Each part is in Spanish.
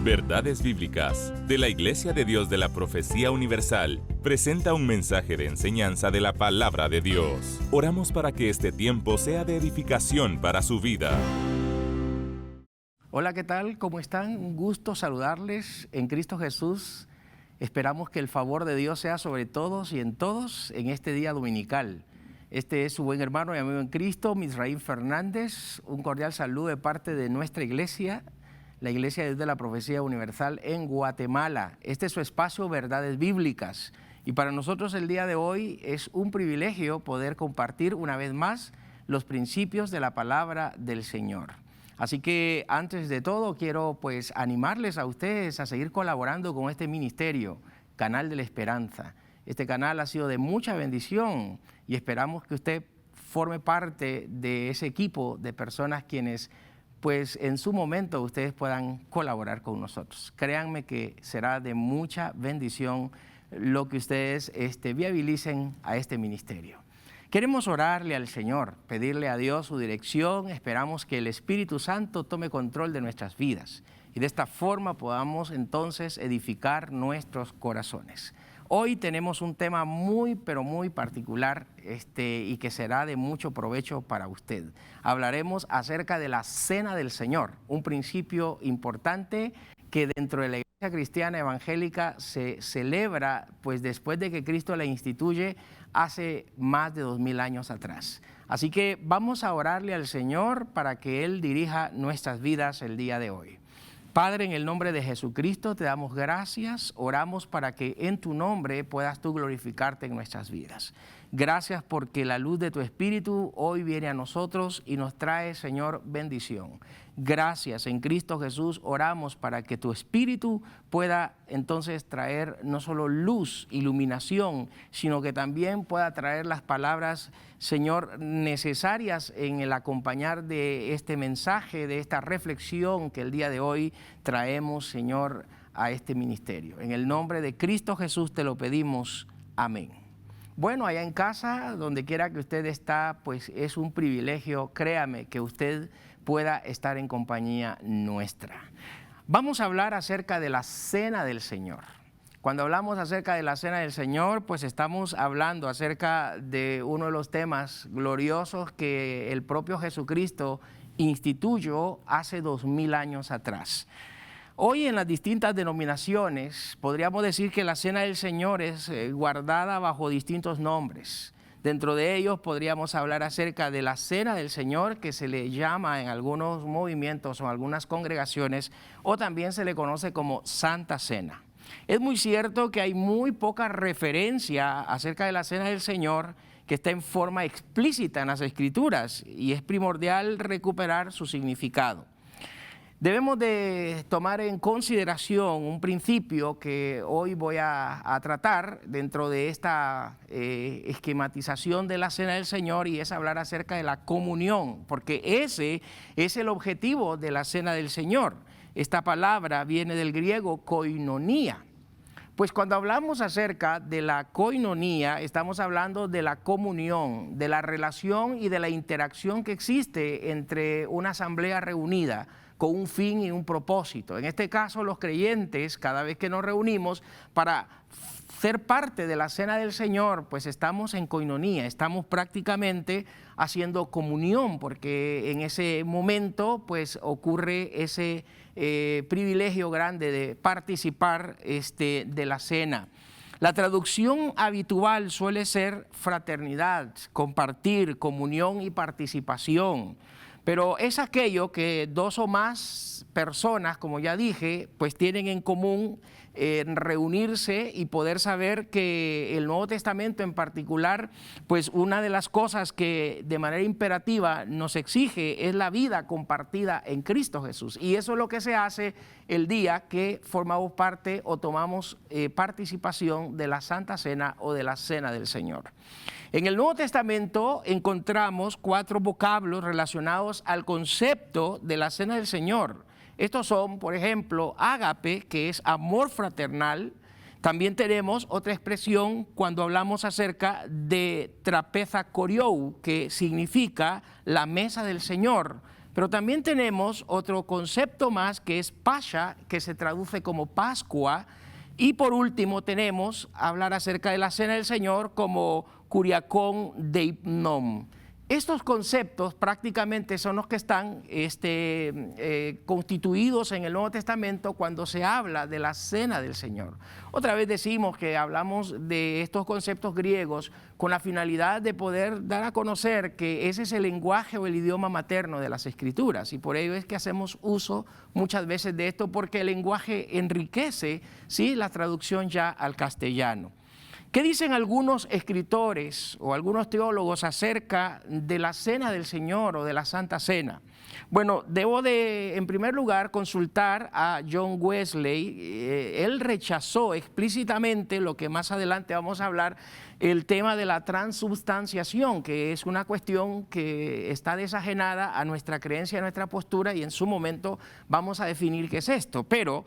Verdades Bíblicas, de la Iglesia de Dios de la Profecía Universal, presenta un mensaje de enseñanza de la Palabra de Dios. Oramos para que este tiempo sea de edificación para su vida. Hola, ¿qué tal? ¿Cómo están? Un gusto saludarles en Cristo Jesús. Esperamos que el favor de Dios sea sobre todos y en todos en este día dominical. Este es su buen hermano y amigo en Cristo, Misraín Fernández. Un cordial saludo de parte de nuestra iglesia, la Iglesia de Dios de la Profecía Universal en Guatemala. Este es su espacio Verdades Bíblicas. Y para nosotros el día de hoy es un privilegio poder compartir una vez más los principios de la palabra del Señor. Así que antes de todo quiero animarles a ustedes a seguir colaborando con este ministerio, Canal de la Esperanza. Este canal ha sido de mucha bendición y esperamos que usted forme parte de ese equipo de personas quienes en su momento ustedes puedan colaborar con nosotros. Créanme que será de mucha bendición lo que ustedes viabilicen a este ministerio. Queremos orarle al Señor, pedirle a Dios su dirección, esperamos que el Espíritu Santo tome control de nuestras vidas y de esta forma podamos entonces edificar nuestros corazones. Hoy tenemos un tema muy particular y que será de mucho provecho para usted. Hablaremos acerca de la Cena del Señor, un principio importante que dentro de la Iglesia Cristiana Evangélica se celebra después de que Cristo la instituye hace más de 2000 años atrás. Así que vamos a orarle al Señor para que Él dirija nuestras vidas el día de hoy. Padre, en el nombre de Jesucristo te damos gracias, oramos para que en tu nombre puedas tú glorificarte en nuestras vidas. Gracias porque la luz de tu Espíritu hoy viene a nosotros y nos trae, Señor, bendición. Gracias, en Cristo Jesús oramos para que tu Espíritu pueda entonces traer no solo luz, iluminación, sino que también pueda traer las palabras, Señor, necesarias en el acompañar de este mensaje, de esta reflexión que el día de hoy traemos, Señor, a este ministerio. En el nombre de Cristo Jesús te lo pedimos. Amén. Bueno, allá en casa, donde quiera que usted está, es un privilegio, créame, que usted pueda estar en compañía nuestra. Vamos a hablar acerca de la Cena del Señor. Cuando hablamos acerca de la Cena del Señor, estamos hablando acerca de uno de los temas gloriosos que el propio Jesucristo instituyó hace 2000 años atrás. Hoy en las distintas denominaciones podríamos decir que la Cena del Señor es guardada bajo distintos nombres. Dentro de ellos podríamos hablar acerca de la Cena del Señor, que se le llama en algunos movimientos o algunas congregaciones, o también se le conoce como Santa Cena. Es muy cierto que hay muy poca referencia acerca de la Cena del Señor que está en forma explícita en las Escrituras y es primordial recuperar su significado. Debemos de tomar en consideración un principio que hoy voy a tratar dentro de esta esquematización de la Cena del Señor y es hablar acerca de la comunión, porque ese es el objetivo de la Cena del Señor. Esta palabra viene del griego koinonía. Pues cuando hablamos acerca de la koinonía, estamos hablando de la comunión, de la relación y de la interacción que existe entre una asamblea reunida con un fin y un propósito. En este caso, los creyentes, cada vez que nos reunimos para ser parte de la Cena del Señor, estamos en koinonía, estamos prácticamente haciendo comunión, porque en ese momento ocurre ese privilegio grande de participar de la cena. La traducción habitual suele ser fraternidad, compartir, comunión y participación. Pero es aquello que dos o más personas, como ya dije, tienen en común reunirse y poder saber que el Nuevo Testamento en particular, una de las cosas que de manera imperativa nos exige es la vida compartida en Cristo Jesús. Y eso es lo que se hace el día que formamos parte o tomamos participación de la Santa Cena o de la Cena del Señor. En el Nuevo Testamento encontramos 4 vocablos relacionados al concepto de la Cena del Señor. Estos son, por ejemplo, ágape, que es amor fraternal. También tenemos otra expresión cuando hablamos acerca de trapeza coriou, que significa la mesa del Señor. Pero también tenemos otro concepto más que es Pascha, que se traduce como Pascua. Y por último tenemos hablar acerca de la Cena del Señor como Kuriakon Deipnom. Estos conceptos prácticamente son los que están constituidos en el Nuevo Testamento cuando se habla de la Cena del Señor. Otra vez decimos que hablamos de estos conceptos griegos con la finalidad de poder dar a conocer que ese es el lenguaje o el idioma materno de las Escrituras, y por ello es que hacemos uso muchas veces de esto, porque el lenguaje enriquece, ¿sí?, la traducción ya al castellano. ¿Qué dicen algunos escritores o algunos teólogos acerca de la Cena del Señor o de la Santa Cena? Bueno, debo de, en primer lugar, consultar a John Wesley. Él rechazó explícitamente lo que más adelante vamos a hablar, el tema de la transubstanciación, que es una cuestión que está desajenada a nuestra creencia, a nuestra postura, y en su momento vamos a definir qué es esto. Pero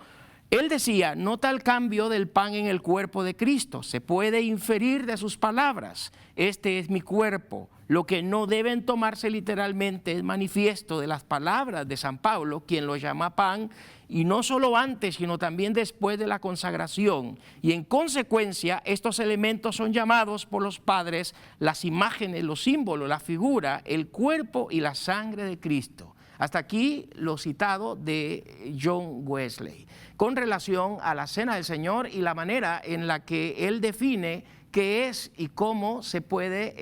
él decía: nota el cambio del pan en el cuerpo de Cristo. Se puede inferir de sus palabras: este es mi cuerpo. Lo que no deben tomarse literalmente es manifiesto de las palabras de San Pablo, quien lo llama pan, y no solo antes, sino también después de la consagración. Y en consecuencia, estos elementos son llamados por los padres las imágenes, los símbolos, la figura, el cuerpo y la sangre de Cristo. Hasta aquí lo citado de John Wesley con relación a la Cena del Señor y la manera en la que él define qué es y cómo se puede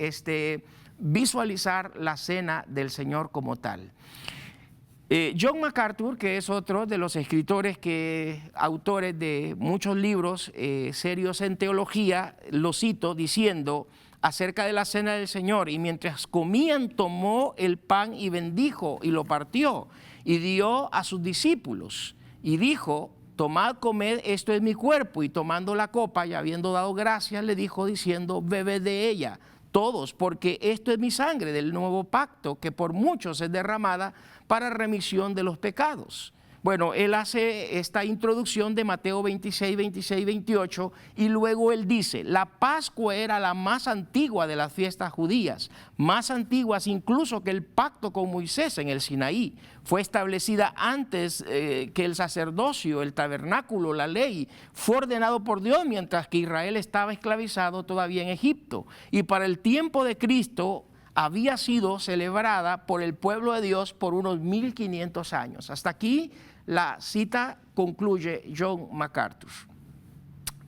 visualizar la Cena del Señor como tal. John MacArthur, que es otro de los escritores autores de muchos libros serios en teología, lo cito diciendo acerca de la Cena del Señor: y mientras comían tomó el pan y bendijo y lo partió y dio a sus discípulos y dijo: tomad, comed, esto es mi cuerpo. Y tomando la copa y habiendo dado gracias, le dijo diciendo: bebed de ella todos, porque esto es mi sangre del nuevo pacto, que por muchos es derramada para remisión de los pecados. Bueno, él hace esta introducción de Mateo 26, 26, 28, y luego él dice: la Pascua era la más antigua de las fiestas judías, más antiguas incluso que el pacto con Moisés en el Sinaí. Fue establecida antes que el sacerdocio, el tabernáculo, la ley. Fue ordenado por Dios mientras que Israel estaba esclavizado todavía en Egipto. Y para el tiempo de Cristo había sido celebrada por el pueblo de Dios por unos 1500 años. Hasta aquí la cita concluye John MacArthur.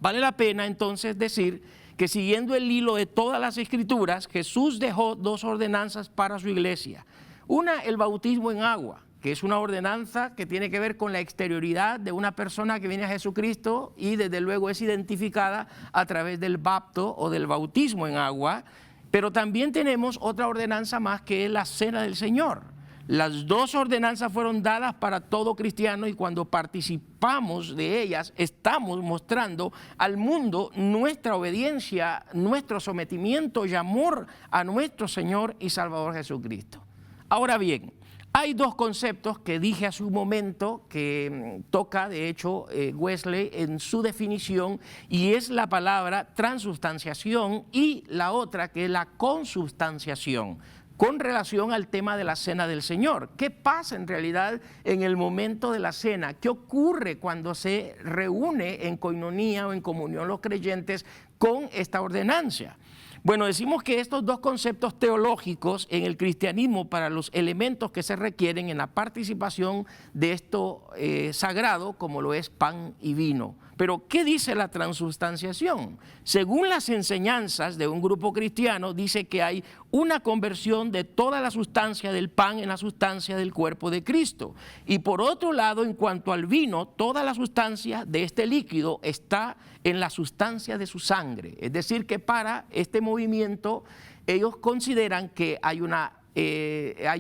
Vale la pena entonces decir que, siguiendo el hilo de todas las Escrituras, Jesús dejó dos ordenanzas para su iglesia. Una, el bautismo en agua, que es una ordenanza que tiene que ver con la exterioridad de una persona que viene a Jesucristo y desde luego es identificada a través del bapto o del bautismo en agua. Pero también tenemos otra ordenanza más, que es la Cena del Señor. Las dos ordenanzas fueron dadas para todo cristiano, y cuando participamos de ellas estamos mostrando al mundo nuestra obediencia, nuestro sometimiento y amor a nuestro Señor y Salvador Jesucristo. Ahora bien, hay dos conceptos que dije hace un momento que toca de hecho Wesley en su definición, y es la palabra transubstanciación y la otra, que es la consubstanciación, con relación al tema de la Cena del Señor. ¿Qué pasa en realidad en el momento de la cena? ¿Qué ocurre cuando se reúne en coinonía o en comunión los creyentes con esta ordenanza? Bueno, decimos que estos dos conceptos teológicos en el cristianismo, para los elementos que se requieren en la participación de esto sagrado, como lo es pan y vino. Pero, ¿qué dice la transubstanciación? Según las enseñanzas de un grupo cristiano, dice que hay una conversión de toda la sustancia del pan en la sustancia del cuerpo de Cristo. Y por otro lado, en cuanto al vino, toda la sustancia de este líquido está en la sustancia de su sangre. Es decir, que para este movimiento ellos consideran que hay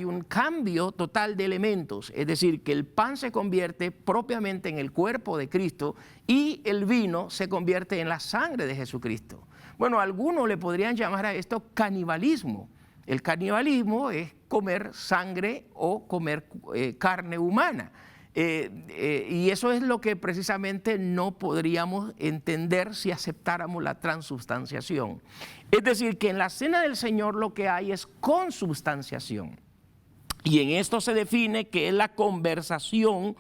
un cambio total de elementos, es decir, que el pan se convierte propiamente en el cuerpo de Cristo y el vino se convierte en la sangre de Jesucristo. Bueno, algunos le podrían llamar a esto canibalismo. El canibalismo es comer sangre o comer carne humana. Y eso es lo que precisamente no podríamos entender si aceptáramos la transubstanciación. Es decir, que en la Cena del Señor lo que hay es consubstanciación. Y en esto se define que es la conversación,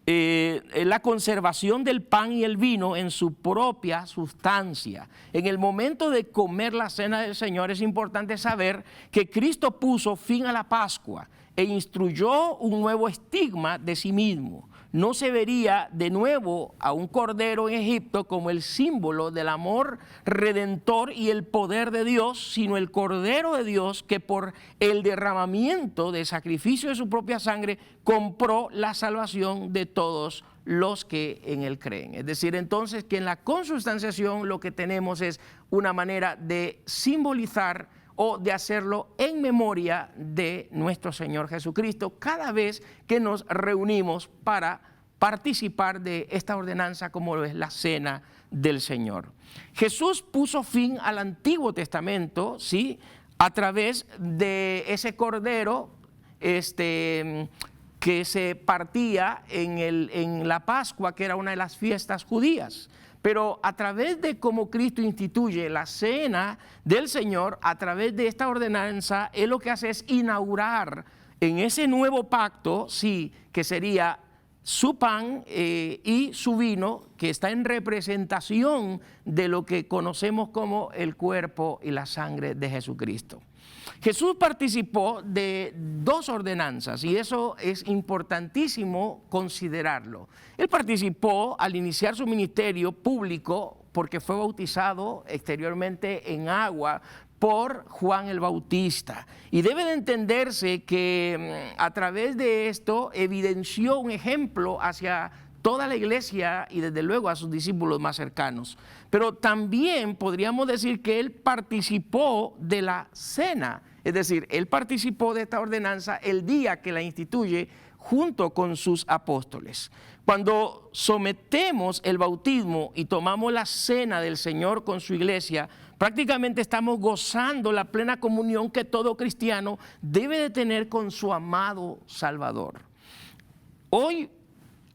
la conservación del pan y el vino en su propia sustancia. En el momento de comer la cena del Señor es importante saber que Cristo puso fin a la Pascua e instruyó un nuevo estigma de sí mismo. No se vería de nuevo a un cordero en Egipto como el símbolo del amor redentor y el poder de Dios, sino el Cordero de Dios que por el derramamiento de sacrificio de su propia sangre compró la salvación de todos los que en él creen. Es decir, entonces que en la consubstanciación lo que tenemos es una manera de simbolizar o de hacerlo en memoria de nuestro Señor Jesucristo cada vez que nos reunimos para participar de esta ordenanza como lo es la cena del Señor. Jesús puso fin al Antiguo Testamento, ¿sí?, a través de ese cordero que se partía en la Pascua, que era una de las fiestas judías. Pero a través de cómo Cristo instituye la cena del Señor, a través de esta ordenanza, Él lo que hace es inaugurar en ese nuevo pacto, sí, que sería su pan y su vino, que está en representación de lo que conocemos como el cuerpo y la sangre de Jesucristo. Jesús participó de dos ordenanzas y eso es importantísimo considerarlo. Él participó al iniciar su ministerio público porque fue bautizado exteriormente en agua por Juan el Bautista. Y debe de entenderse que a través de esto evidenció un ejemplo hacia toda la iglesia y desde luego a sus discípulos más cercanos. Pero también podríamos decir que él participó de la cena, es decir, él participó de esta ordenanza el día que la instituye junto con sus apóstoles. Cuando sometemos el bautismo y tomamos la cena del Señor con su iglesia, prácticamente estamos gozando la plena comunión que todo cristiano debe de tener con su amado Salvador. Hoy,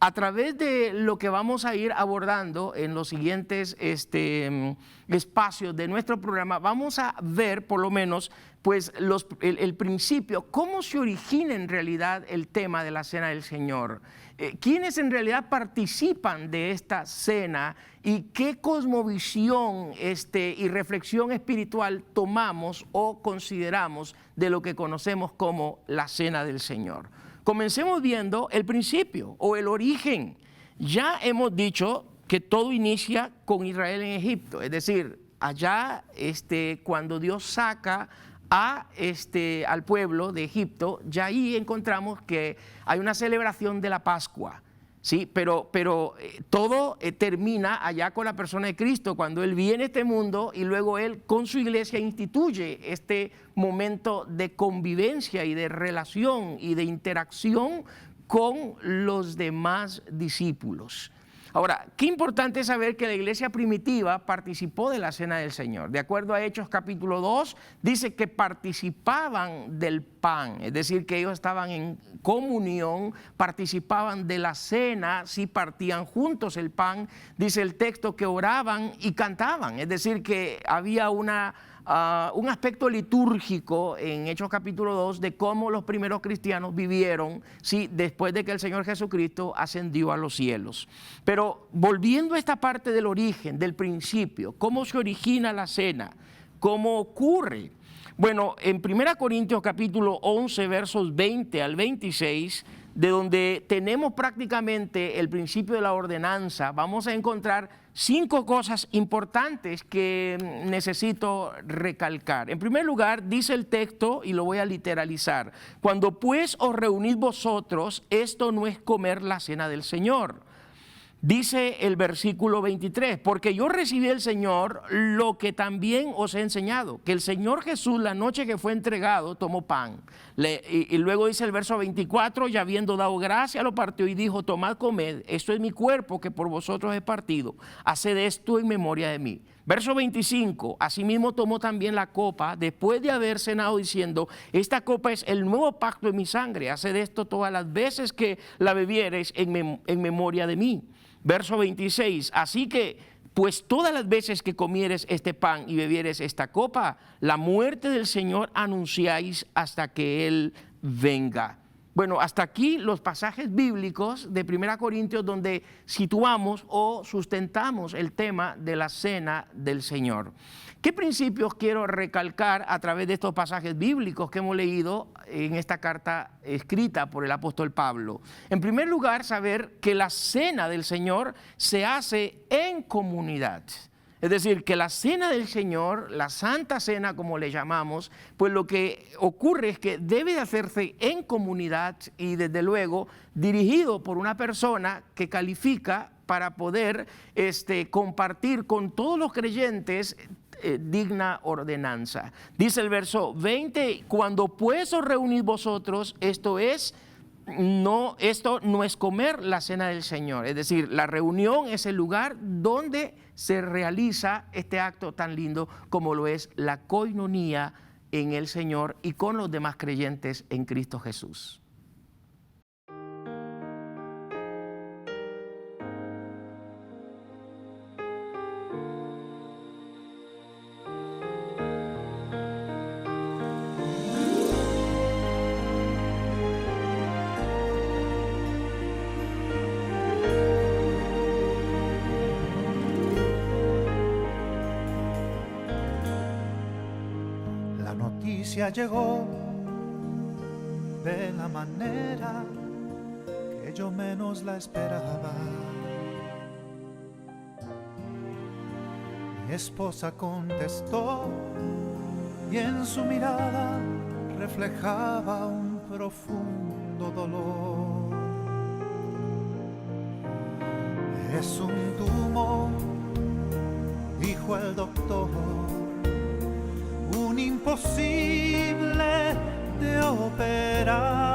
a través de lo que vamos a ir abordando en los siguientes espacios de nuestro programa, vamos a ver por lo menos pues, el principio, cómo se origina en realidad el tema de la cena del Señor, quiénes en realidad participan de esta cena y qué cosmovisión y reflexión espiritual tomamos o consideramos de lo que conocemos como la cena del Señor. Comencemos viendo el principio o el origen. Ya hemos dicho que todo inicia con Israel en Egipto, es decir, allá cuando Dios saca al pueblo de Egipto, ya ahí encontramos que hay una celebración de la Pascua. Sí, pero todo termina allá con la persona de Cristo, cuando Él viene a este mundo y luego Él con su iglesia instituye este momento de convivencia y de relación y de interacción con los demás discípulos. Ahora, qué importante es saber que la iglesia primitiva participó de la cena del Señor. De acuerdo a Hechos capítulo 2, dice que participaban del pan, es decir, que ellos estaban en comunión, participaban de la cena, sí partían juntos el pan, dice el texto que oraban y cantaban, es decir, que había un aspecto litúrgico en Hechos capítulo 2 de cómo los primeros cristianos vivieron, ¿sí?, después de que el Señor Jesucristo ascendió a los cielos. Pero volviendo a esta parte del origen, del principio, cómo se origina la cena, cómo ocurre. Bueno, en 1 Corintios capítulo 11, versos 20 al 26, de donde tenemos prácticamente el principio de la ordenanza, vamos a encontrar 5 cosas importantes que necesito recalcar. En primer lugar, dice el texto, y lo voy a literalizar: cuando pues os reunís vosotros, esto no es comer la cena del Señor. Dice el versículo 23, porque yo recibí del Señor lo que también os he enseñado, que el Señor Jesús la noche que fue entregado tomó pan. Y luego dice el verso 24, y habiendo dado gracia lo partió y dijo: tomad, comed, esto es mi cuerpo que por vosotros he partido, haced esto en memoria de mí. Verso 25, asimismo tomó también la copa después de haber cenado diciendo: esta copa es el nuevo pacto de mi sangre, haced esto todas las veces que la bebiereis en memoria de mí. Verso 26, así que pues todas las veces que comieres este pan y bebieres esta copa, la muerte del Señor anunciáis hasta que Él venga. Bueno, hasta aquí los pasajes bíblicos de 1 Corintios donde situamos o sustentamos el tema de la cena del Señor. ¿Qué principios quiero recalcar a través de estos pasajes bíblicos que hemos leído en esta carta escrita por el apóstol Pablo? En primer lugar, saber que la cena del Señor se hace en comunidad. Es decir, que la cena del Señor, la Santa Cena como le llamamos, pues lo que ocurre es que debe de hacerse en comunidad y desde luego dirigido por una persona que califica para poder compartir con todos los creyentes digna ordenanza. Dice el verso 20, cuando pues os reunís vosotros, esto no es comer la cena del Señor. Es decir, la reunión es el lugar donde se realiza este acto tan lindo como lo es la coinonía en el Señor y con los demás creyentes en Cristo Jesús. Llegó de la manera que yo menos la esperaba. Mi esposa contestó y en su mirada reflejaba un profundo dolor. Es un tumor, dijo el doctor, un imposible de operar.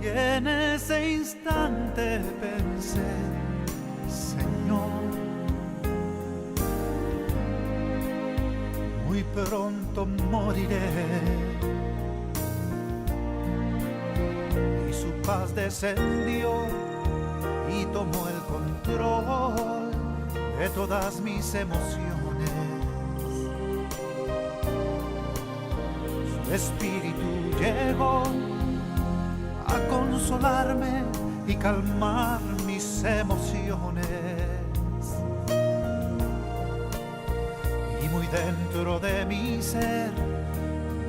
Y en ese instante pensé, Señor, muy pronto moriré. Y su paz descendió y tomó el control de todas mis emociones. Su espíritu llegó a consolarme y calmar mis emociones. Y muy dentro de mi ser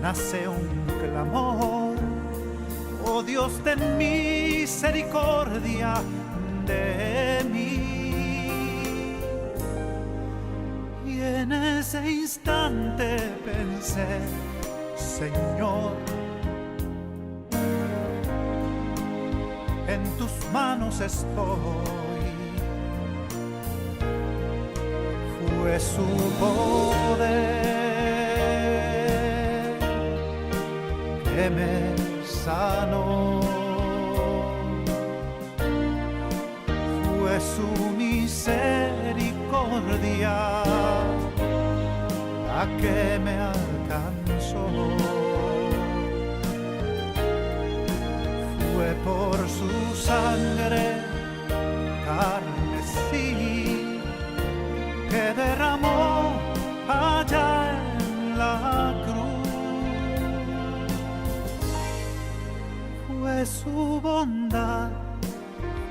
nace un clamor: oh Dios, ten misericordia de mí. Y en ese instante pensé, Señor, en tus manos estoy. Fue su poder que me sanó. Fue su misericordia la que me alcanzó. Fue por su sangre carmesí que derramó allá en la cruz. Fue su bondad,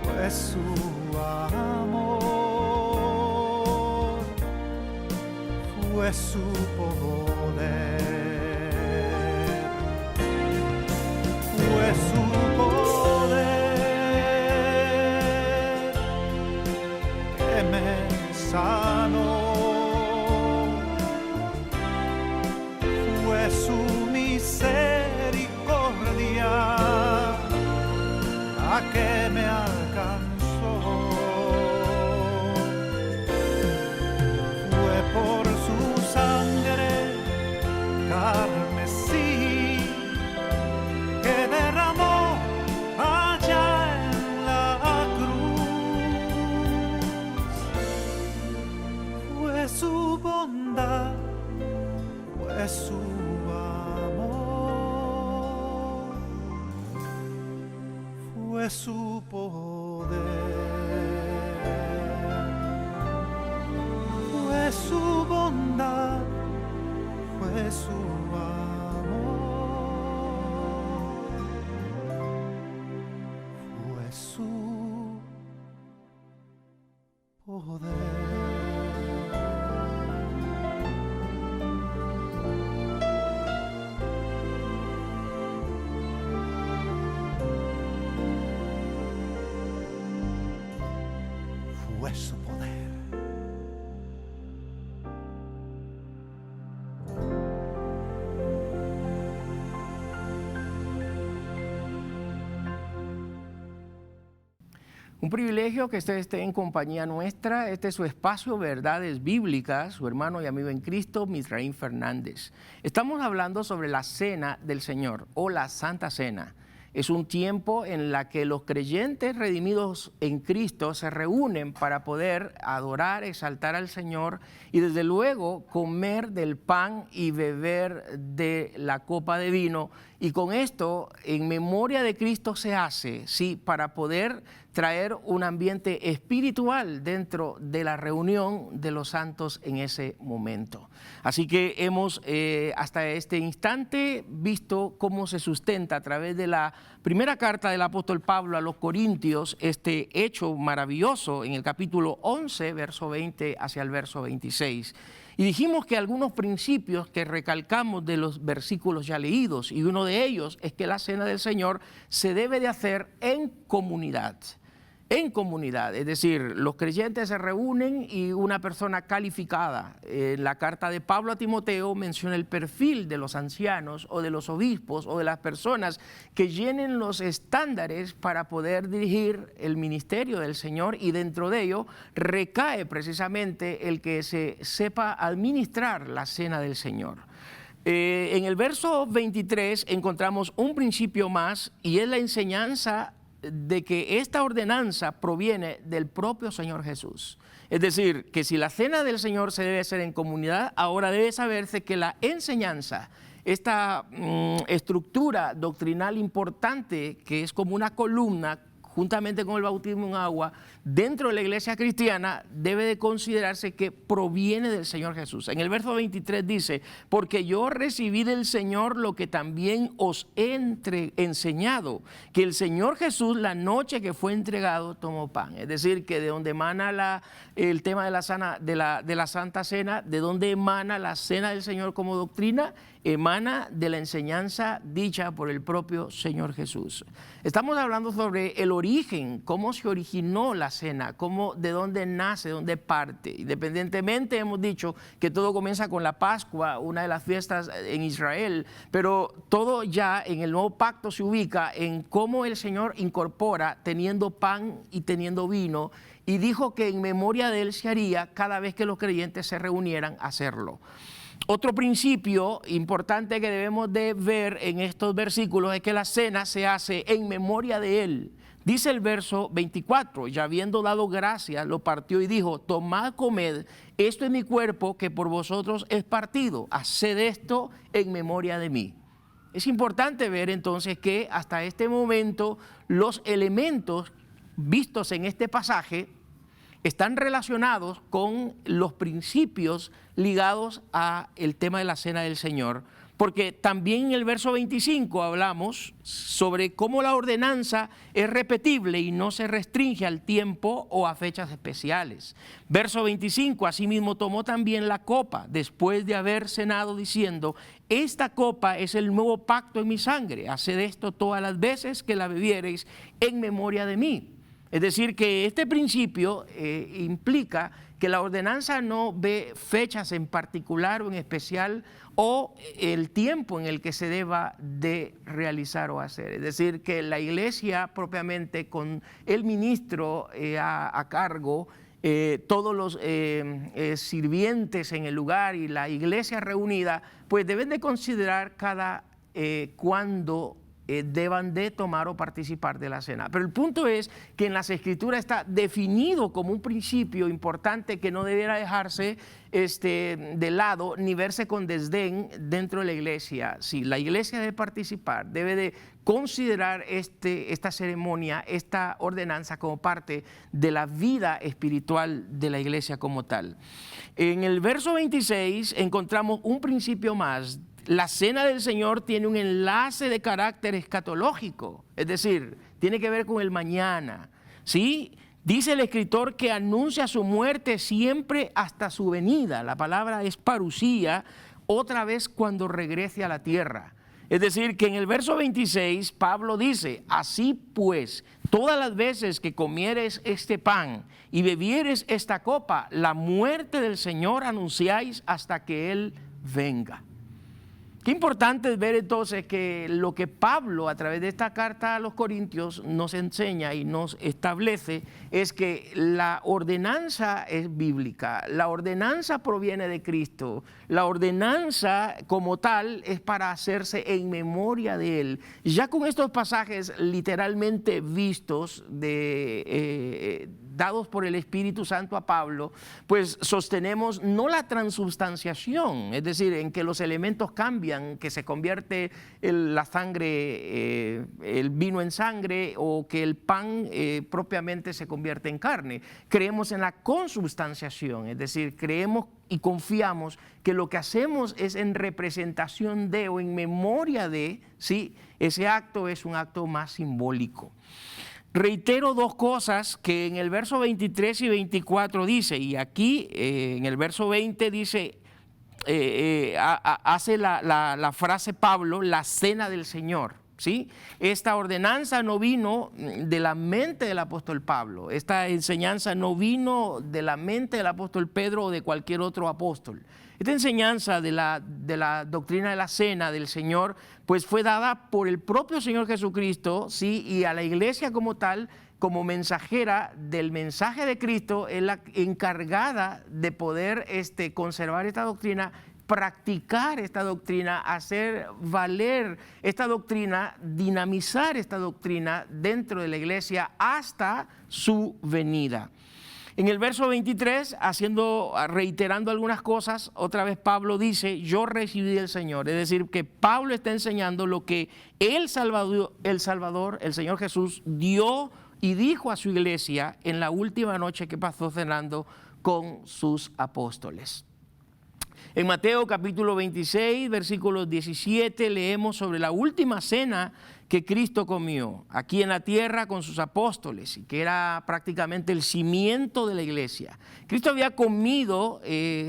fue su amor, fue su poder, fue su poder que me sanó. Fue su misericordia la que me alcanzó. Fue por su sangre carmesí que derramó allá en la cruz. Fue su bondad, fue su amor, fue su poder, fue su bondad, fue su amor. fue su poder. Fue su poder. Un privilegio que usted esté en compañía nuestra. Este es su espacio Verdades Bíblicas, su hermano y amigo en Cristo, Misraín Fernández. Estamos hablando sobre la Cena del Señor o la Santa Cena. Es un tiempo en la que los creyentes redimidos en Cristo se reúnen para poder adorar, exaltar al Señor y desde luego comer del pan y beber de la copa de vino. Y con esto, en memoria de Cristo se hace, sí, para poder traer un ambiente espiritual dentro de la reunión de los santos en ese momento. Así que hemos hasta este instante visto cómo se sustenta a través de la primera carta del apóstol Pablo a los Corintios este hecho maravilloso en el capítulo 11, verso 20 hacia el verso 26. Y dijimos que algunos principios que recalcamos de los versículos ya leídos, y uno de ellos es que la cena del Señor se debe de hacer en comunidad. En comunidad, es decir, los creyentes se reúnen y una persona calificada. La carta de Pablo a Timoteo menciona el perfil de los ancianos o de los obispos o de las personas que llenen los estándares para poder dirigir el ministerio del Señor, y dentro de ello recae precisamente el que se sepa administrar la cena del Señor. En el verso 23 encontramos un principio más, y es la enseñanza de que esta ordenanza proviene del propio Señor Jesús. Es decir, que si la cena del Señor se debe hacer en comunidad, ahora debe saberse que la enseñanza, esta estructura doctrinal importante que es como una columna, juntamente con el bautismo en agua, dentro de la iglesia cristiana, debe de considerarse que proviene del Señor Jesús. En el verso 23 dice: porque yo recibí del Señor lo que también os he enseñado, que el Señor Jesús, la noche que fue entregado, tomó pan. Es decir, que de donde emana el tema de la Santa Cena, de donde emana la cena del Señor como doctrina, emana de la enseñanza dicha por el propio Señor Jesús. Estamos hablando sobre el origen, cómo se originó la cena, de dónde nace, dónde parte. Independientemente, hemos dicho que todo comienza con la Pascua, una de las fiestas en Israel, pero todo ya en el nuevo pacto se ubica en cómo el Señor incorpora teniendo pan y teniendo vino, y dijo que en memoria de Él se haría cada vez que los creyentes se reunieran a hacerlo. Otro principio importante que debemos de ver en estos versículos es que la cena se hace en memoria de Él. Dice el verso 24, y habiendo dado gracias, lo partió y dijo: tomad, comed, esto es mi cuerpo que por vosotros es partido, haced esto en memoria de mí. Es importante ver entonces que hasta este momento los elementos vistos en este pasaje están relacionados con los principios ligados a el tema de la cena del Señor, porque también en el verso 25 hablamos sobre cómo la ordenanza es repetible y no se restringe al tiempo o a fechas especiales. Verso 25, asimismo tomó también la copa después de haber cenado, diciendo: esta copa es el nuevo pacto en mi sangre, haced esto todas las veces que la bebiereis en memoria de mí. Es decir, que este principio implica que la ordenanza no ve fechas en particular o en especial o el tiempo en el que se deba de realizar o hacer. Es decir, que la iglesia propiamente, con el ministro a cargo, todos los sirvientes en el lugar y la iglesia reunida, pues deben de considerar cada cuándo deban de tomar o participar de la cena. Pero el punto es que en las Escrituras está definido como un principio importante que no debiera dejarse de lado ni verse con desdén dentro de la iglesia. Sí, la iglesia debe participar, debe de considerar esta ceremonia, esta ordenanza como parte de la vida espiritual de la iglesia como tal. En el verso 26 encontramos un principio más. La cena del Señor tiene un enlace de carácter escatológico, es decir, tiene que ver con el mañana, ¿sí? Dice el escritor que anuncia su muerte siempre hasta su venida. La palabra es parusía, otra vez cuando regrese a la tierra. Es decir, que en el verso 26 Pablo dice, así pues, todas las veces que comieres este pan y bebieres esta copa, la muerte del Señor anunciáis hasta que Él venga. Qué importante es ver entonces que lo que Pablo a través de esta carta a los Corintios nos enseña y nos establece es que la ordenanza es bíblica, la ordenanza proviene de Cristo, la ordenanza como tal es para hacerse en memoria de Él. Ya con estos pasajes literalmente vistos dados por el Espíritu Santo a Pablo, pues sostenemos no la transubstanciación, es decir, en que los elementos cambian, que se convierte la sangre, el vino en sangre, o que el pan propiamente se convierte en carne. Creemos en la consubstanciación, es decir, creemos y confiamos que lo que hacemos es en representación de o en memoria de, ¿sí? Ese acto es un acto más simbólico. Reitero dos cosas que en el verso 23 y 24 dice, y aquí en el verso 20 dice, hace la frase Pablo, la cena del Señor, ¿sí? Esta ordenanza no vino de la mente del apóstol Pablo, esta enseñanza no vino de la mente del apóstol Pedro o de cualquier otro apóstol. Esta enseñanza de la doctrina de la cena del Señor, pues fue dada por el propio Señor Jesucristo, ¿sí? Y a la iglesia como tal, como mensajera del mensaje de Cristo, es la encargada de poder conservar esta doctrina, practicar esta doctrina, hacer valer esta doctrina, dinamizar esta doctrina dentro de la iglesia hasta su venida. En el verso 23, reiterando algunas cosas, otra vez Pablo dice, yo recibí del Señor. Es decir, que Pablo está enseñando lo que el Salvador, el Señor Jesús, dio y dijo a su iglesia en la última noche que pasó cenando con sus apóstoles. En Mateo capítulo 26, versículos 17, leemos sobre la última cena que Cristo comió aquí en la tierra con sus apóstoles, y que era prácticamente el cimiento de la iglesia. Cristo había comido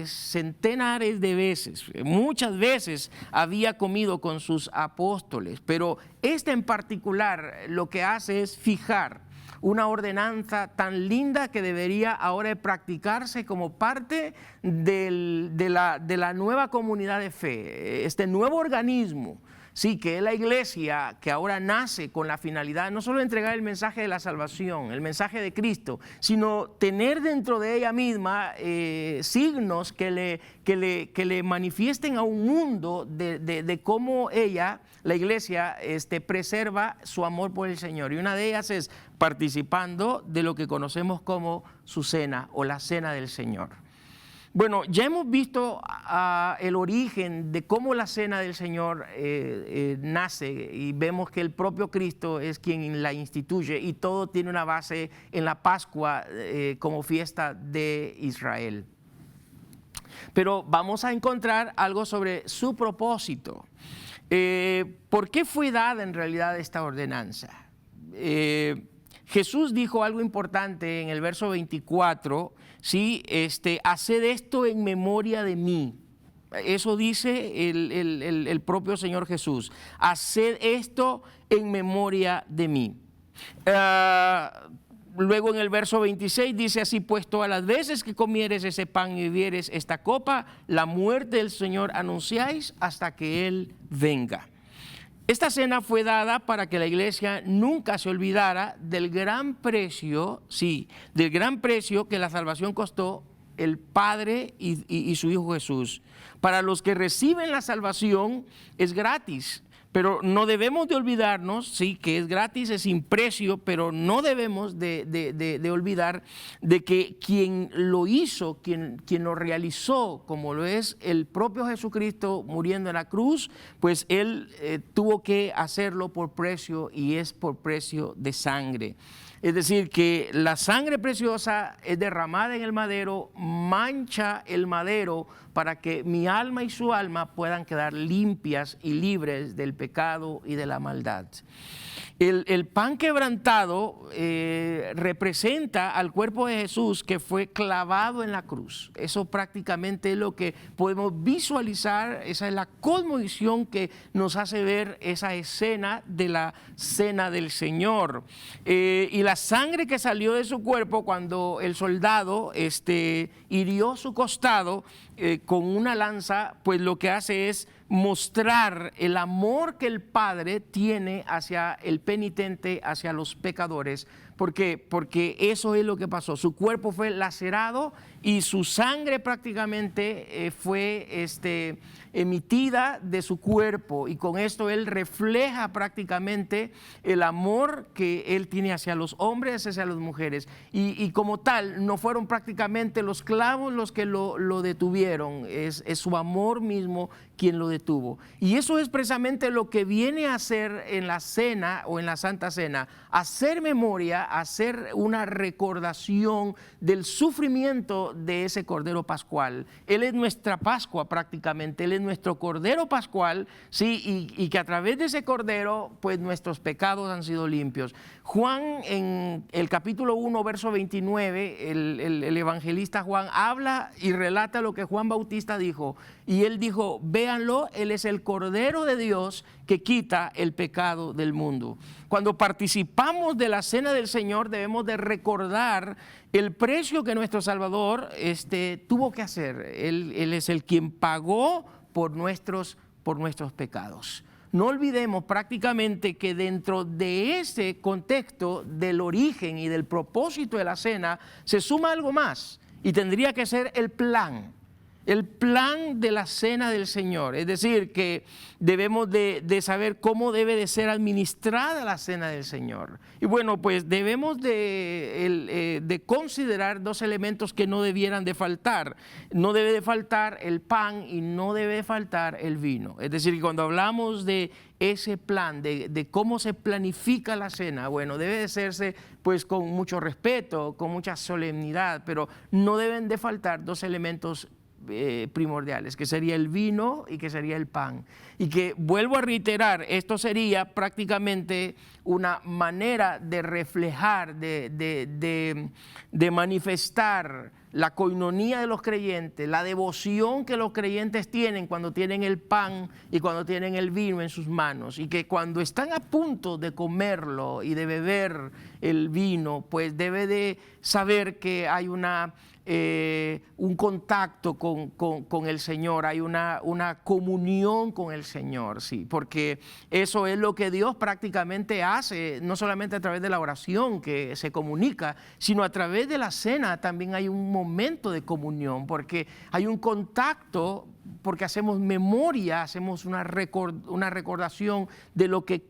centenares de veces, muchas veces había comido con sus apóstoles, pero en particular lo que hace es fijar una ordenanza tan linda que debería ahora practicarse como parte de la nueva comunidad de fe, este nuevo organismo. Sí, que es la iglesia que ahora nace con la finalidad no solo de entregar el mensaje de la salvación, el mensaje de Cristo, sino tener dentro de ella misma signos que le manifiesten a un mundo de cómo ella, la iglesia, preserva su amor por el Señor. Y una de ellas es participando de lo que conocemos como su cena o la cena del Señor. Bueno, ya hemos visto el origen de cómo la cena del Señor nace, y vemos que el propio Cristo es quien la instituye, y todo tiene una base en la Pascua como fiesta de Israel. Pero vamos a encontrar algo sobre su propósito. ¿Por qué fue dada en realidad esta ordenanza? Jesús dijo algo importante en el verso 24, ¿sí? Haced esto en memoria de mí. Eso dice el propio Señor Jesús. Haced esto en memoria de mí. Luego en el verso 26 dice, así pues todas las veces que comieres ese pan y bebieres esta copa, la muerte del Señor anunciáis hasta que Él venga. Esta cena fue dada para que la iglesia nunca se olvidara del gran precio, del gran precio que la salvación costó el Padre y su Hijo Jesús. Para los que reciben la salvación es gratis, pero no debemos de olvidarnos, que es gratis, es sin precio, pero no debemos de olvidar de que quien lo hizo, quien lo realizó, como lo es el propio Jesucristo muriendo en la cruz, pues Él tuvo que hacerlo por precio, y es por precio de sangre. Es decir, que la sangre preciosa es derramada en el madero, mancha el madero para que mi alma y su alma puedan quedar limpias y libres del pecado y de la maldad. El pan quebrantado representa al cuerpo de Jesús que fue clavado en la cruz. Eso prácticamente es lo que podemos visualizar, esa es la cosmovisión que nos hace ver esa escena de la cena del Señor. Y la sangre que salió de su cuerpo cuando el soldado hirió su costado con una lanza, pues lo que hace es mostrar el amor que el Padre tiene hacia el penitente, hacia los pecadores. ¿Por qué? Porque eso es lo que pasó. Su cuerpo fue lacerado y su sangre prácticamente fue emitida de su cuerpo, y con esto Él refleja prácticamente el amor que Él tiene hacia los hombres, hacia las mujeres. Y como tal, no fueron prácticamente los clavos los que lo detuvieron, es su amor mismo quien lo detuvo. Y eso es precisamente lo que viene a hacer en la cena o en la Santa Cena, hacer memoria, hacer una recordación del sufrimiento de ese Cordero Pascual. Él es nuestra Pascua prácticamente, Él es nuestro Cordero Pascual, ¿sí? Y que a través de ese Cordero, pues nuestros pecados han sido limpios. Juan, en el capítulo 1, verso 29, el evangelista Juan habla y relata lo que Juan Bautista dijo, y él dijo: véanlo, Él es el Cordero de Dios que quita el pecado del mundo. Cuando participamos de la cena del Señor, debemos de recordar el precio que nuestro Salvador tuvo que hacer. Él es el quien pagó por nuestros pecados. No olvidemos prácticamente que dentro de ese contexto del origen y del propósito de la cena se suma algo más, y tendría que ser el plan de la cena del Señor. Es decir, que debemos de saber cómo debe de ser administrada la cena del Señor. Y bueno, pues debemos de considerar dos elementos que no debieran de faltar. No debe de faltar el pan y no debe de faltar el vino. Es decir, que cuando hablamos de ese plan, de cómo se planifica la cena, bueno, debe de hacerse pues con mucho respeto, con mucha solemnidad, pero no deben de faltar dos elementos primordiales, que sería el vino y que sería el pan. Y que, vuelvo a reiterar, esto sería prácticamente una manera de reflejar, de manifestar la coinonía de los creyentes, la devoción que los creyentes tienen cuando tienen el pan y cuando tienen el vino en sus manos, y que cuando están a punto de comerlo y de beber el vino, pues debe de saber que hay un contacto con el Señor, hay una comunión con el Señor, sí, porque eso es lo que Dios prácticamente hace, no solamente a través de la oración que se comunica, sino a través de la cena también hay un momento de comunión, porque hay un contacto, porque hacemos memoria, hacemos una recordación de lo que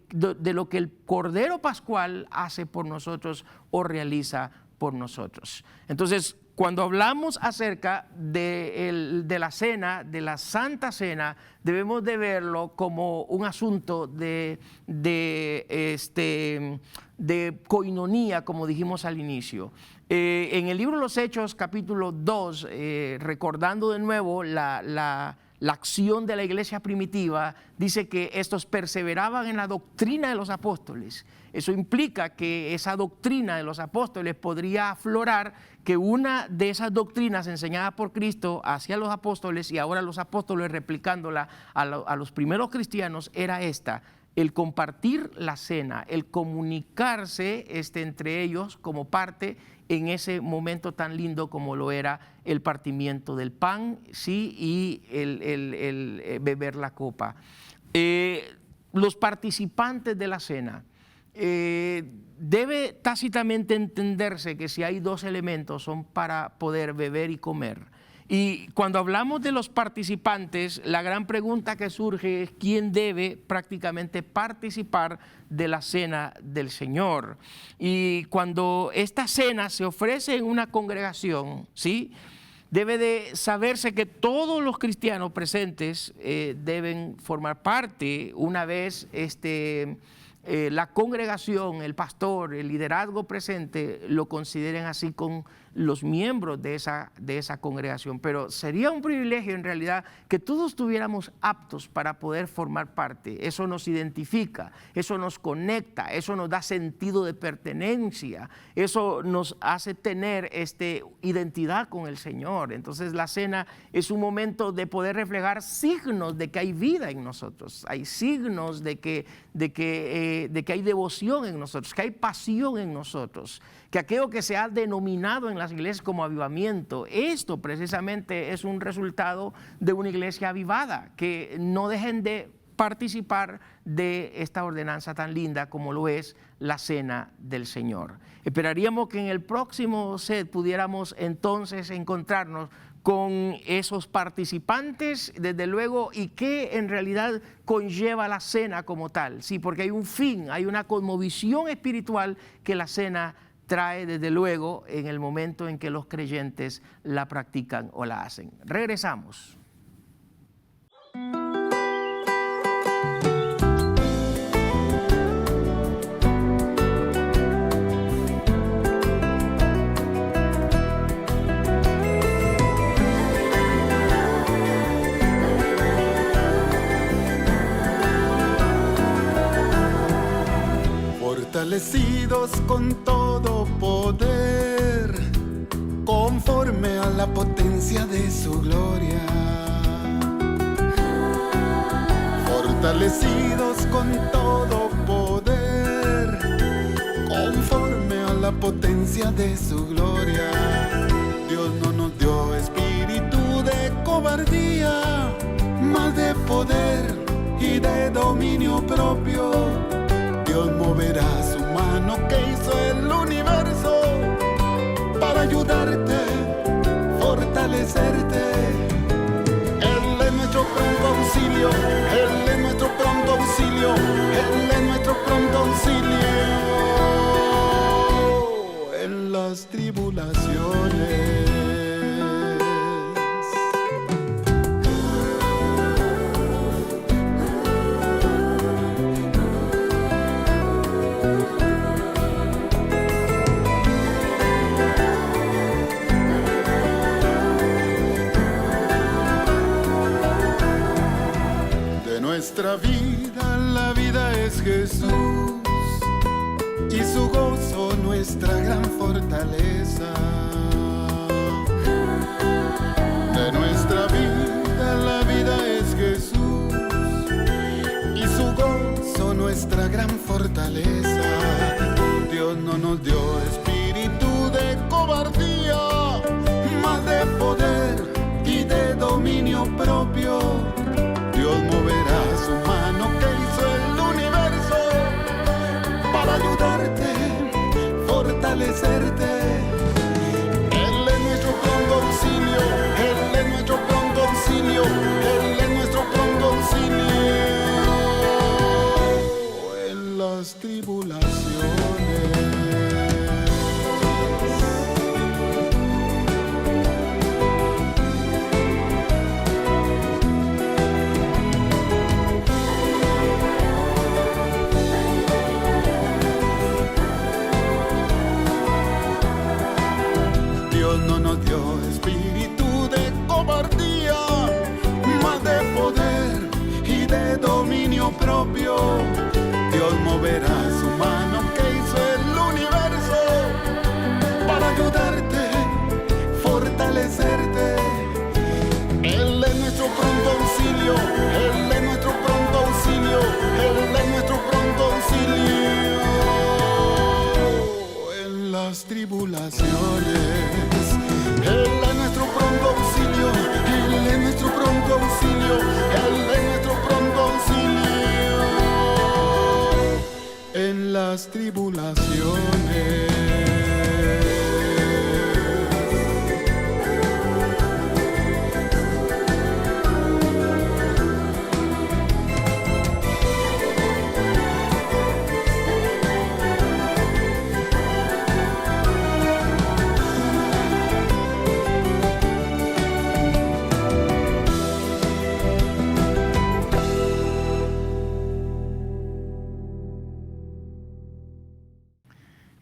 el Cordero Pascual hace por nosotros o realiza por nosotros. Entonces, cuando hablamos acerca de la cena, de la Santa Cena, debemos de verlo como un asunto de coinonía, como dijimos al inicio. En el libro de los Hechos, capítulo 2, recordando de nuevo la acción de la iglesia primitiva, dice que estos perseveraban en la doctrina de los apóstoles. Eso implica que esa doctrina de los apóstoles podría aflorar, que una de esas doctrinas enseñadas por Cristo hacia los apóstoles, y ahora los apóstoles replicándola a los primeros cristianos, era esta: el compartir la cena, el comunicarse entre ellos como parte en ese momento tan lindo como lo era el partimiento del pan, ¿sí? Y el beber la copa. Los participantes de la cena, debe tácitamente entenderse que si hay dos elementos son para poder beber y comer. Y cuando hablamos de los participantes, la gran pregunta que surge es quién debe prácticamente participar de la cena del Señor. Y cuando esta cena se ofrece en una congregación, ¿sí?, debe de saberse que todos los cristianos presentes deben formar parte una vez la congregación, el pastor, el liderazgo presente lo consideren así con los miembros de esa congregación. Pero sería un privilegio en realidad que todos estuviéramos aptos para poder formar parte. Eso nos identifica, eso nos conecta, eso nos da sentido de pertenencia, eso nos hace tener identidad con el Señor. Entonces la cena es un momento de poder reflejar signos de que hay vida en nosotros, hay signos de que hay devoción en nosotros, que hay pasión en nosotros, que aquello que se ha denominado en las iglesias como avivamiento, esto precisamente es un resultado de una iglesia avivada, que no dejen de participar de esta ordenanza tan linda como lo es la cena del Señor. Esperaríamos que en el próximo set pudiéramos entonces encontrarnos con esos participantes, desde luego, y qué en realidad conlleva la cena como tal. Sí, porque hay un fin, hay una cosmovisión espiritual que la cena trae, desde luego, en el momento en que los creyentes la practican o la hacen. Regresamos. Fortalecidos con todo poder, conforme a la potencia de su gloria. Fortalecidos con todo poder, conforme a la potencia de su gloria. Dios no nos dio espíritu de cobardía, mas de poder y de dominio propio. Dios moverá su mano que hizo el universo para ayudarte, fortalecerte. Él es nuestro pronto auxilio, Él es nuestro pronto auxilio, Él es nuestro pronto auxilio en las tribulaciones. Nuestra vida, la vida es Jesús, y su gozo nuestra gran fortaleza. De nuestra vida, la vida es Jesús, y su gozo nuestra gran fortaleza. Dios no nos dio espíritu de cobardía, mas de poder y de dominio propio. Dios moverá su mano que hizo el universo para ayudarte, fortalecerte. Él es nuestro pronto auxilio, Él es nuestro pronto auxilio, Él es nuestro pronto auxilio en las tribulaciones. Propio, Dios moverá su mano que hizo el universo para ayudarte, fortalecerte. Él es nuestro pronto auxilio, Él es nuestro pronto auxilio, Él es nuestro pronto auxilio en las tribulaciones. Él es nuestro pronto auxilio, Él es nuestro pronto auxilio, Él es nuestro pronto auxilio en las tribulaciones.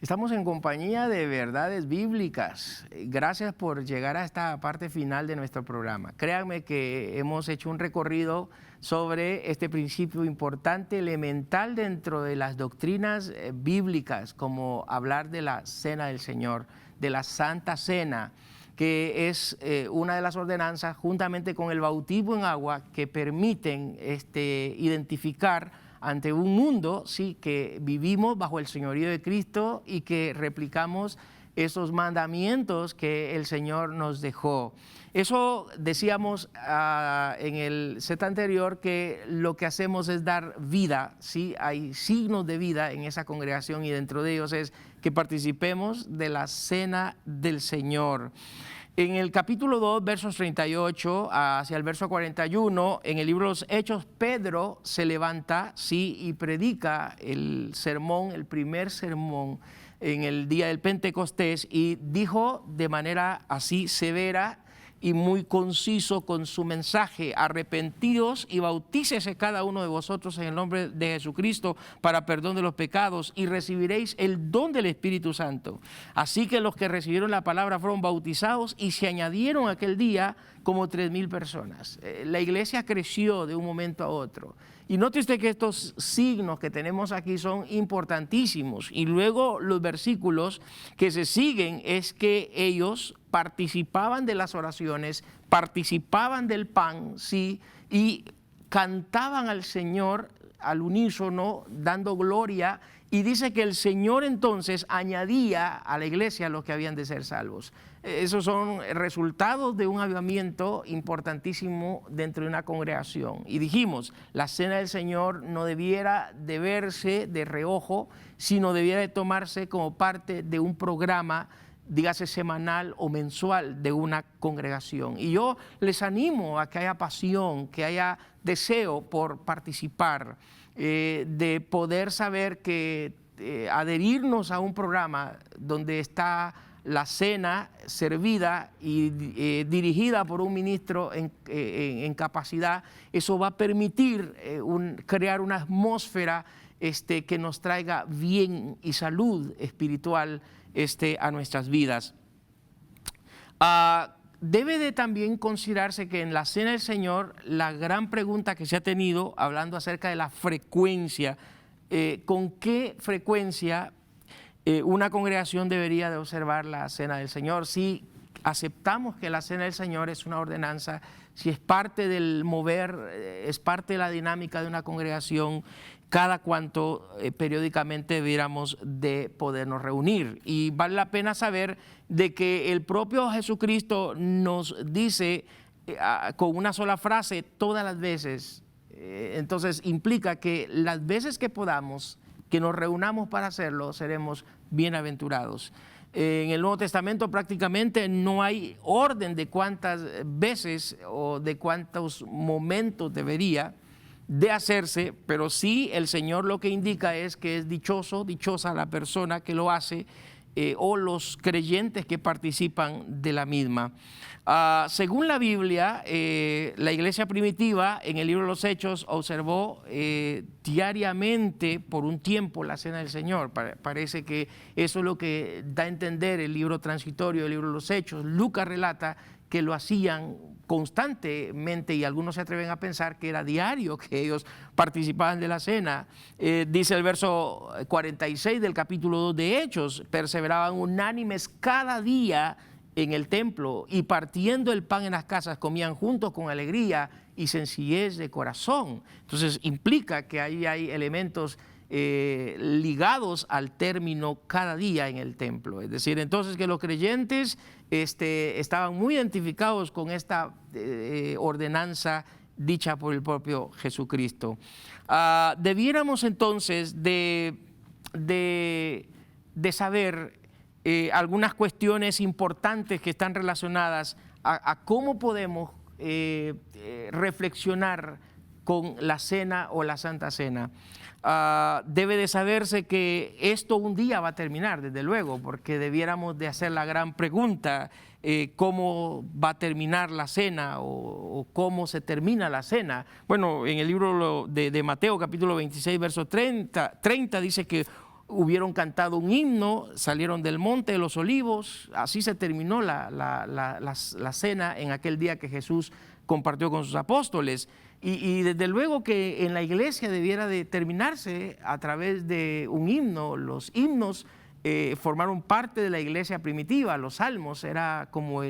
Estamos en compañía de verdades bíblicas. Gracias por llegar a esta parte final de nuestro programa. Créanme que hemos hecho un recorrido sobre este principio importante, elemental dentro de las doctrinas bíblicas, como hablar de la Cena del Señor, de la Santa Cena, que es una de las ordenanzas, juntamente con el bautismo en agua, que permiten identificar ante un mundo, sí, que vivimos bajo el señorío de Cristo y que replicamos esos mandamientos que el Señor nos dejó. Eso decíamos en el set anterior, que lo que hacemos es dar vida, ¿sí? Hay signos de vida en esa congregación y dentro de ellos es que participemos de la Cena del Señor. En el capítulo 2, versos 38 hacia el verso 41, en el libro de los Hechos, Pedro se levanta, sí, y predica el sermón, el primer sermón en el día del Pentecostés, y dijo de manera así severa y muy conciso con su mensaje: arrepentíos y bautícese cada uno de vosotros en el nombre de Jesucristo para perdón de los pecados y recibiréis el don del Espíritu Santo. Así que los que recibieron la palabra fueron bautizados y se añadieron aquel día como 3,000 personas. La iglesia creció de un momento a otro. Y note usted que estos signos que tenemos aquí son importantísimos. Y luego los versículos que se siguen es que ellos participaban de las oraciones, participaban del pan, sí, y cantaban al Señor al unísono, dando gloria. Y dice que el Señor entonces añadía a la iglesia los que habían de ser salvos. Esos son resultados de un avivamiento importantísimo dentro de una congregación. Y dijimos, la Cena del Señor no debiera de verse de reojo, sino debiera de tomarse como parte de un programa, dígase semanal o mensual, de una congregación. Y yo les animo a que haya pasión, que haya deseo por participar, de poder saber que adherirnos a un programa donde está la cena servida y dirigida por un ministro en capacidad, eso va a permitir crear una atmósfera que nos traiga bien y salud espiritual a nuestras vidas. Debe de también considerarse que en la Cena del Señor, la gran pregunta que se ha tenido, hablando acerca de la frecuencia, ¿con qué frecuencia una congregación debería de observar la Cena del Señor? Si aceptamos que la Cena del Señor es una ordenanza, si es parte del mover, es parte de la dinámica de una congregación, cada cuanto periódicamente debiéramos de podernos reunir. Y vale la pena saber de que el propio Jesucristo nos dice con una sola frase todas las veces. Entonces implica que las veces que podamos, que nos reunamos para hacerlo, seremos bienaventurados. En el Nuevo Testamento prácticamente no hay orden de cuántas veces o de cuántos momentos debería de hacerse, pero sí el Señor lo que indica es que es dichosa la persona que lo hace, o los creyentes que participan de la misma. Según la Biblia, la iglesia primitiva en el libro de los Hechos observó diariamente por un tiempo la Cena del Señor. Parece que eso es lo que da a entender el libro transitorio del libro de los Hechos. Lucas relata que lo hacían constantemente y algunos se atreven a pensar que era diario que ellos participaban de la cena. Dice el verso 46 del capítulo 2 de Hechos: perseveraban unánimes cada día en el templo y partiendo el pan en las casas comían juntos con alegría y sencillez de corazón. Entonces implica que ahí hay elementos ligados al término cada día en el templo. Es decir, entonces que los creyentes estaban muy identificados con esta ordenanza dicha por el propio Jesucristo. Debiéramos entonces de saber algunas cuestiones importantes que están relacionadas a cómo podemos reflexionar con la cena o la Santa Cena. Debe de saberse que esto un día va a terminar, desde luego, porque debiéramos de hacer la gran pregunta, ¿cómo va a terminar la cena o cómo se termina la cena? Bueno, en el libro de Mateo, capítulo 26, verso 30 dice que hubieron cantado un himno, salieron del Monte de los Olivos, así se terminó la cena en aquel día que Jesús compartió con sus apóstoles. Y desde luego que en la iglesia debiera de terminarse a través de un himno. Los himnos formaron parte de la iglesia primitiva, los salmos, era como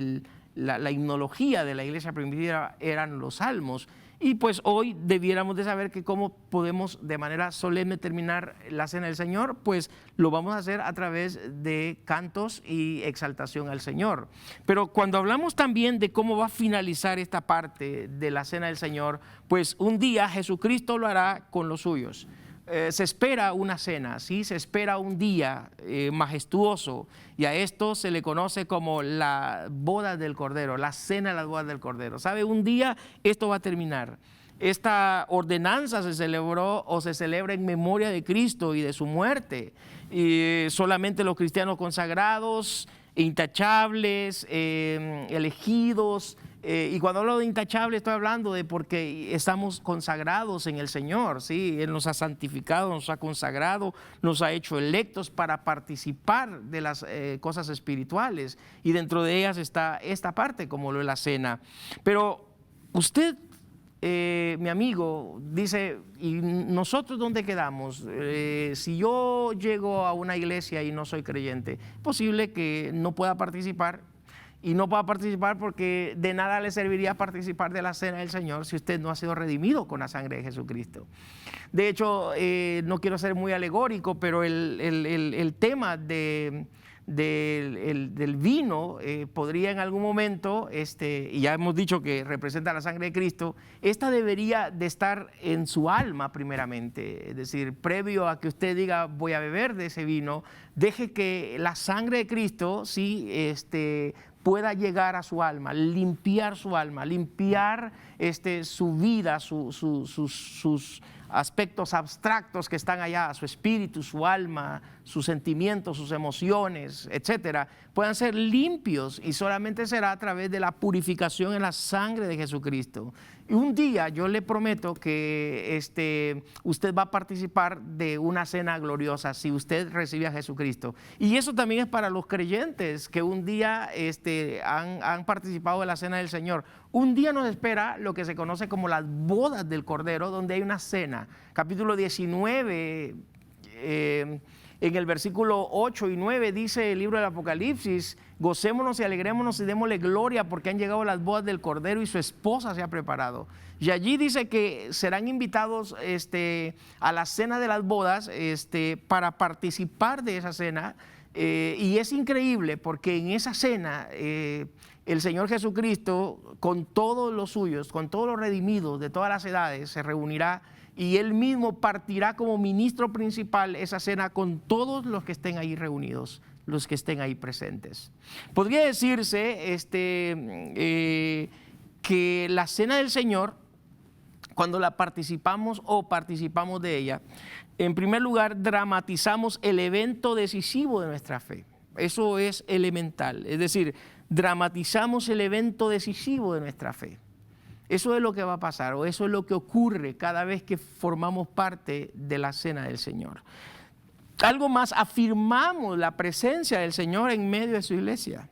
la himnología de la iglesia primitiva eran los salmos. Y pues hoy debiéramos de saber que cómo podemos de manera solemne terminar la cena del Señor, pues lo vamos a hacer a través de cantos y exaltación al Señor. Pero cuando hablamos también de cómo va a finalizar esta parte de la cena del Señor, pues un día Jesucristo lo hará con los suyos. Se espera una cena, ¿sí? Se espera un día majestuoso, y a esto se le conoce como la boda del Cordero, la cena de las bodas del Cordero. ¿Sabe? Un día esto va a terminar. Esta ordenanza se celebró o se celebra en memoria de Cristo y de su muerte. Y solamente los cristianos consagrados, intachables, elegidos. Y cuando hablo de intachable estoy hablando de porque estamos consagrados en el Señor, ¿sí? Él nos ha santificado, nos ha consagrado, nos ha hecho electos para participar de las cosas espirituales, y dentro de ellas está esta parte como lo de la cena. Pero usted, mi amigo, dice, ¿y nosotros dónde quedamos? Si yo llego a una iglesia y no soy creyente, es posible que no pueda participar. Y no pueda participar porque de nada le serviría participar de la cena del Señor si usted no ha sido redimido con la sangre de Jesucristo. De hecho, no quiero ser muy alegórico, pero el tema del vino podría en algún momento, y ya hemos dicho que representa la sangre de Cristo, esta debería de estar en su alma primeramente. Es decir, previo a que usted diga voy a beber de ese vino, deje que la sangre de Cristo, sí, pueda llegar a su alma, limpiar su vida, sus aspectos abstractos que están allá, su espíritu, su alma, sus sentimientos, sus emociones, etcétera, puedan ser limpios, y solamente será a través de la purificación en la sangre de Jesucristo. Y un día yo le prometo que usted va a participar de una cena gloriosa si usted recibe a Jesucristo. Y eso también es para los creyentes que un día han participado de la cena del Señor. Un día nos espera lo que se conoce como las bodas del Cordero, donde hay una cena. Capítulo 19, en el versículo 8 y 9 dice el libro del Apocalipsis: gocémonos y alegrémonos y démosle gloria porque han llegado las bodas del Cordero y su esposa se ha preparado. Y allí dice que serán invitados a la cena de las bodas para participar de esa cena. Y es increíble porque en esa cena el Señor Jesucristo, con todos los suyos, con todos los redimidos de todas las edades, se reunirá, y Él mismo partirá como ministro principal esa cena con todos los que estén ahí reunidos, los que estén ahí presentes. Podría decirse que la cena del Señor, cuando la participamos o participamos de ella, en primer lugar dramatizamos el evento decisivo de nuestra fe. Eso es elemental, es decir, dramatizamos el evento decisivo de nuestra fe. Eso es lo que va a pasar, o eso es lo que ocurre cada vez que formamos parte de la cena del Señor. Algo más, afirmamos la presencia del Señor en medio de su iglesia.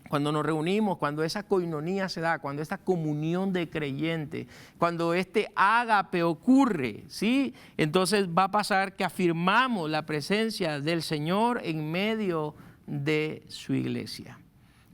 Cuando nos reunimos, cuando esa coinonía se da, cuando esta comunión de creyentes, cuando ágape ocurre, ¿sí? Entonces va a pasar que afirmamos la presencia del Señor en medio de su iglesia.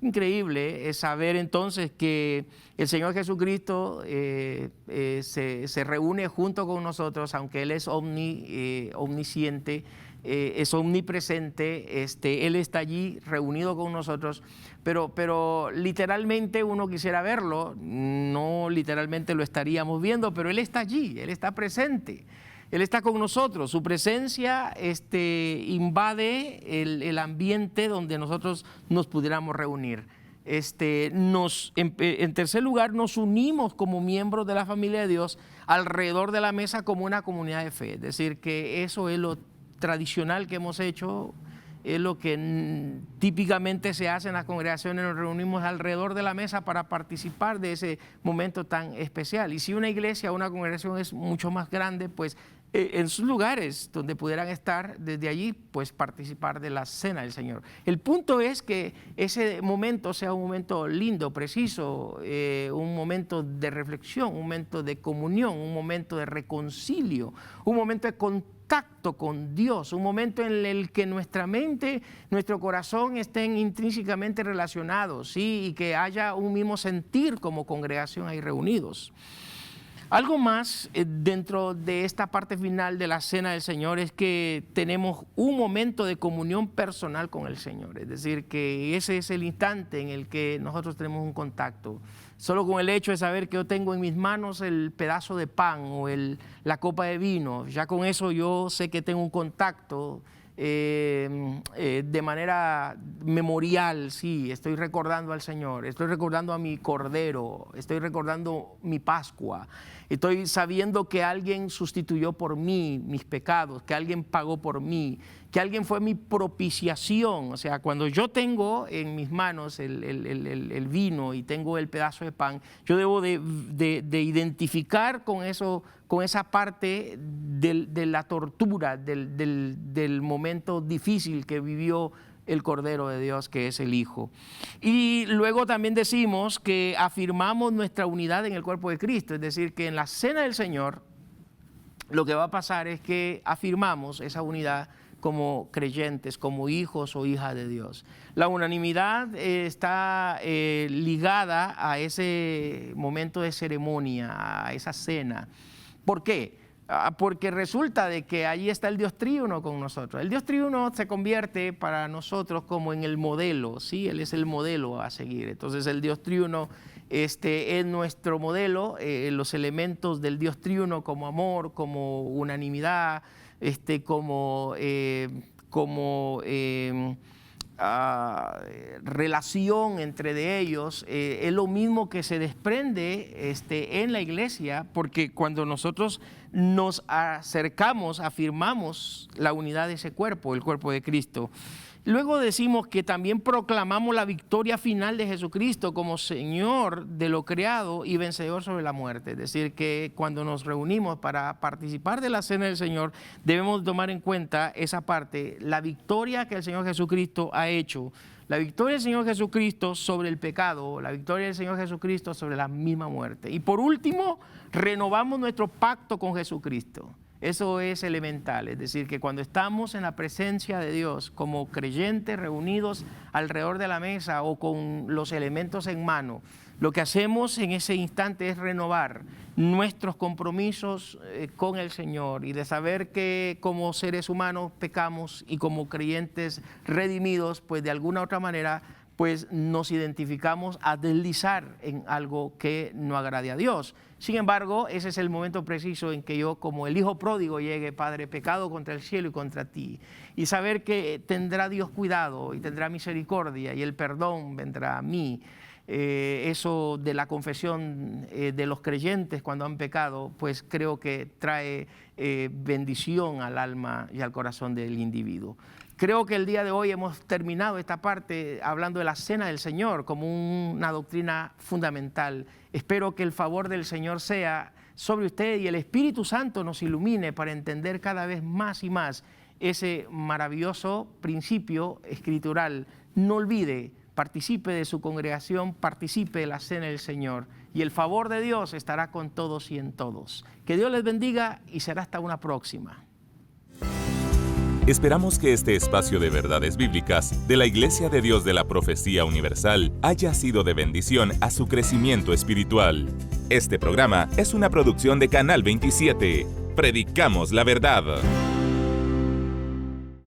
Increíble es saber entonces que el Señor Jesucristo se reúne junto con nosotros, aunque Él es omnisciente, es omnipresente, Él está allí reunido con nosotros, pero literalmente uno quisiera verlo, no literalmente lo estaríamos viendo, pero Él está allí, Él está presente. Él está con nosotros, su presencia invade el ambiente donde nosotros nos pudiéramos reunir. En tercer lugar, nos unimos como miembros de la familia de Dios alrededor de la mesa como una comunidad de fe. Es decir, que eso es lo tradicional que hemos hecho, es lo que típicamente se hace en las congregaciones. Nos reunimos alrededor de la mesa para participar de ese momento tan especial. Y si una iglesia o una congregación es mucho más grande, pues en sus lugares donde pudieran estar, desde allí pues participar de la cena del Señor. El punto es que ese momento sea un momento lindo, preciso, un momento de reflexión, un momento de comunión, un momento de reconcilio, un momento de contacto con Dios, un momento en el que nuestra mente, nuestro corazón estén intrínsecamente relacionados, ¿sí? Y que haya un mismo sentir como congregación ahí reunidos. Algo más dentro de esta parte final de la cena del Señor es que tenemos un momento de comunión personal con el Señor. Es decir, que ese es el instante en el que nosotros tenemos un contacto. Solo con el hecho de saber que yo tengo en mis manos el pedazo de pan o la copa de vino, ya con eso yo sé que tengo un contacto de manera memorial. Sí, estoy recordando al Señor, estoy recordando a mi Cordero, estoy recordando mi Pascua, estoy sabiendo que alguien sustituyó por mí mis pecados, que alguien pagó por mí, que alguien fue mi propiciación. O sea, cuando yo tengo en mis manos el vino y tengo el pedazo de pan, yo debo de identificar con eso, con esa parte de la tortura, del momento difícil que vivió el Cordero de Dios, que es el Hijo. Y luego también decimos que afirmamos nuestra unidad en el cuerpo de Cristo, es decir, que en la cena del Señor lo que va a pasar es que afirmamos esa unidad como creyentes, como hijos o hijas de Dios. La unanimidad está ligada a ese momento de ceremonia, a esa cena. ¿Por qué? Porque resulta de que allí está el Dios Tríuno con nosotros. El Dios Tríuno se convierte para nosotros como en el modelo, ¿sí? Él es el modelo a seguir. Entonces el Dios Tríuno es nuestro modelo, los elementos del Dios Tríuno como amor, como unanimidad, como relación entre de ellos, es lo mismo que se desprende en la iglesia, porque cuando nosotros nos acercamos, afirmamos la unidad de ese cuerpo, el cuerpo de Cristo. Luego decimos que también proclamamos la victoria final de Jesucristo como Señor de lo creado y vencedor sobre la muerte. Es decir, que cuando nos reunimos para participar de la cena del Señor, debemos tomar en cuenta esa parte, la victoria que el Señor Jesucristo ha hecho, la victoria del Señor Jesucristo sobre el pecado, la victoria del Señor Jesucristo sobre la misma muerte. Y por último, renovamos nuestro pacto con Jesucristo. Eso es elemental, es decir, que cuando estamos en la presencia de Dios como creyentes reunidos alrededor de la mesa o con los elementos en mano, lo que hacemos en ese instante es renovar nuestros compromisos con el Señor y de saber que como seres humanos pecamos y como creyentes redimidos, pues de alguna otra manera pues nos identificamos a deslizar en algo que no agrade a Dios. Sin embargo, ese es el momento preciso en que yo, como el hijo pródigo, llegue, Padre, pecado contra el cielo y contra ti. Y saber que tendrá Dios cuidado y tendrá misericordia y el perdón vendrá a mí. Eso de la confesión de los creyentes cuando han pecado, pues creo que trae bendición al alma y al corazón del individuo. Creo que el día de hoy hemos terminado esta parte hablando de la cena del Señor como una doctrina fundamental. Espero que el favor del Señor sea sobre usted y el Espíritu Santo nos ilumine para entender cada vez más y más ese maravilloso principio escritural. No olvide, participe de su congregación, participe de la cena del Señor y el favor de Dios estará con todos y en todos. Que Dios les bendiga y será hasta una próxima. Esperamos que este espacio de verdades bíblicas de la Iglesia de Dios de la Profecía Universal haya sido de bendición a su crecimiento espiritual. Este programa es una producción de Canal 27. Predicamos la verdad.